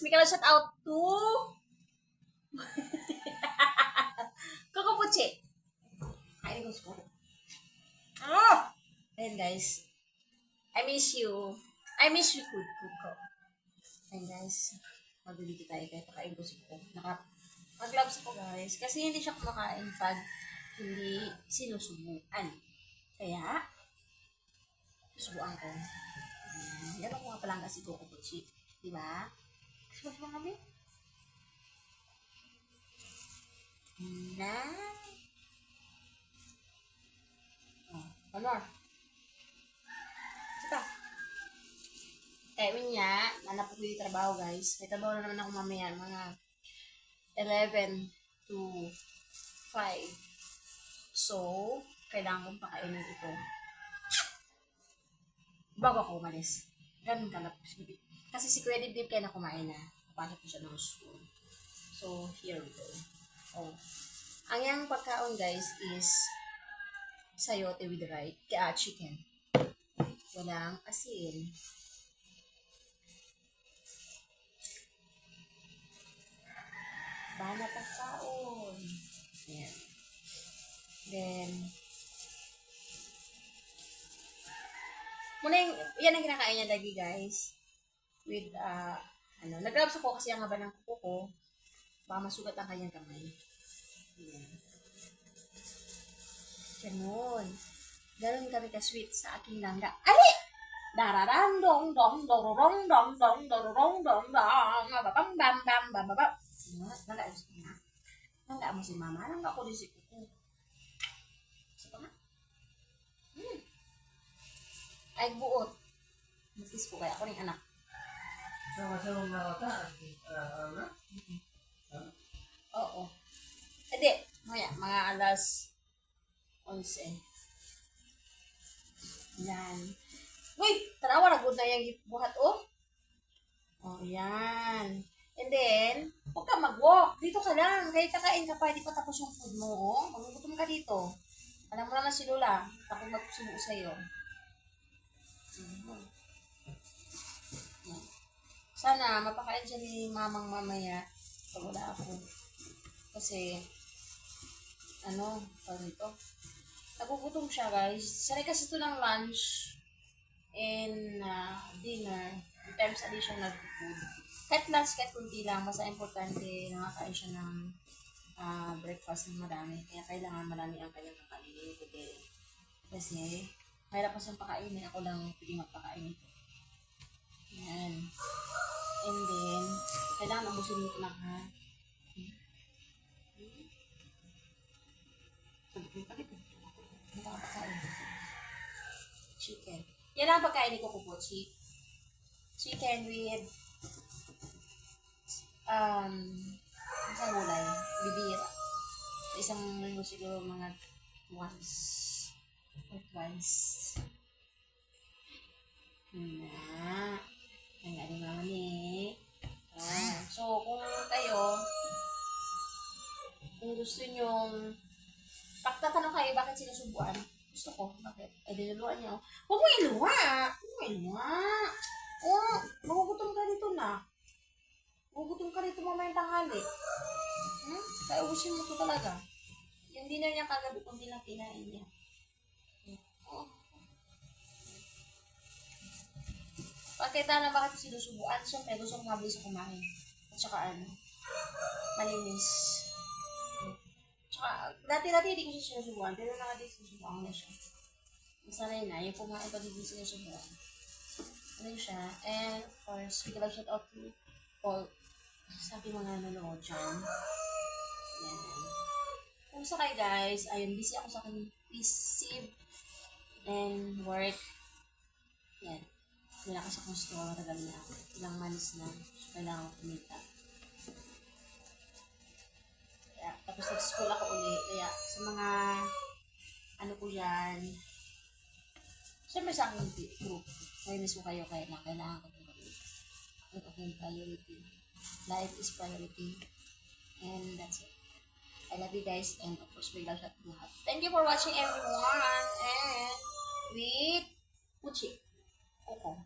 bigyan shout out to Coco Puchi. Ay, gusto ko. Oh! Ayan guys. I miss you. I miss you, Coco. Ayan guys. Magbibigay tayo kahit nakain ko si Coco. Mag-gloves ako guys. Kasi hindi siya kumakain pag hindi sinusubuan. Kaya, susubuan ko. Yan ako nga palang kasi Coco Puchi. Diba? Kasi mo kami? Na. Oh, ano? Sita. Kaya niya, nanap ko yung trabaho guys. May trabaho na naman ako mamaya. Mga 11 to 5. So, kailangan kong pakainin ito. Bago ako umalis. Ganun kalap. Kasi si Kuya Dibdib kaya na kumain na. Papasok ko siya ng school. So, here we go. Oh. Ang yung pagkaon guys is sayote with chicken. Walang asin. Bana pagkaon. Ayan. Then, yan ang kinakain niya lagi guys. With, nag-gloves ako kasi ang haba ng kuko ko. Baka masugat ang kanyang kamay. Ayan. Ganun. Ganun kami ka-sweet sa aking langga. Ali! Dararan dong dong dororong dong dong dororong dong dong babam bam bam bam bam. Nangga mo si mama, nangga ko din si kuko. Sa nga? Ay buot. Mutis ko kaya ako ning anak. Sama-sama mga Oo. Hindi, mga alas 11. Yan. Uy, tanawa na good na yung buhat, oh. Oh, yan. And then, huwag ka mag-walk. Dito ka lang. Kahit kakain ka pa, hindi pa tapos yung food mo, oh. Magugutom ka dito. Alam mo naman si Lola. Ako magsubo sa'yo. Sana, mapakain siya ni mamang mamaya pag wala ako. Kasi, parang ito. Nagugutom siya, guys. Sanay kasi ito ng lunch and dinner. 2 times a day siya nag-food. Kahit lunch, kahit kunti lang, basta importante nakakain siya ng breakfast ng marami. Kaya kailangan marami ang kanyang kakainin today. Kasi, mahirap pa siyang pakainin. Ako lang pwede magpakain ito. Yan. And then, kailangan abusin mo ito na ha. Chicken. Yan ang pagkain ni Coco Puchi. Chicken with isang gulay. Bibira. Isang linggo siguro mga once. Ang galing naman eh. So, kung gusto nyong pagtatanong kayo bakit sinusubuan, gusto ko, bakit? Ay, dinuluan niyo. Huwag mo iluwa! Oh, magugutom ka dito na. Magugutom ka dito mamayang tanghali. Kaya ubusin mo ito talaga. Yung dinner niya kagabi kung di lang kinain niya. Oh. Pagkita na bakit sinusubuan, siyempre gusto ko mabilis kumain. At saka malinis. Tsaka, dati hindi ko siya sinusubuan, pero sinusubuan na siya. Masanay na, yung kumain pag hindi sinusubuan. Siya. And, of course, big love shout out to all sa aking mga nanonood dyan. Yan. Kumusta kayo guys? Ayun, busy ako sa aking PC and work. Yan. Wala kasi akong store, tagal na ako. Ilang months na. So, kailangan ko kumita. Kaya, tapos nag-school ako ulit. Kaya, sa mga, ko yan, siyempre sa aking group, may miss ko kayo, kaya lang, kailangan ko ito gawin. Ito aking priority. Life is priority. And that's it. I love you guys, and of course, may love shot lahat. Thank you for watching everyone, and with Puchi. Coco.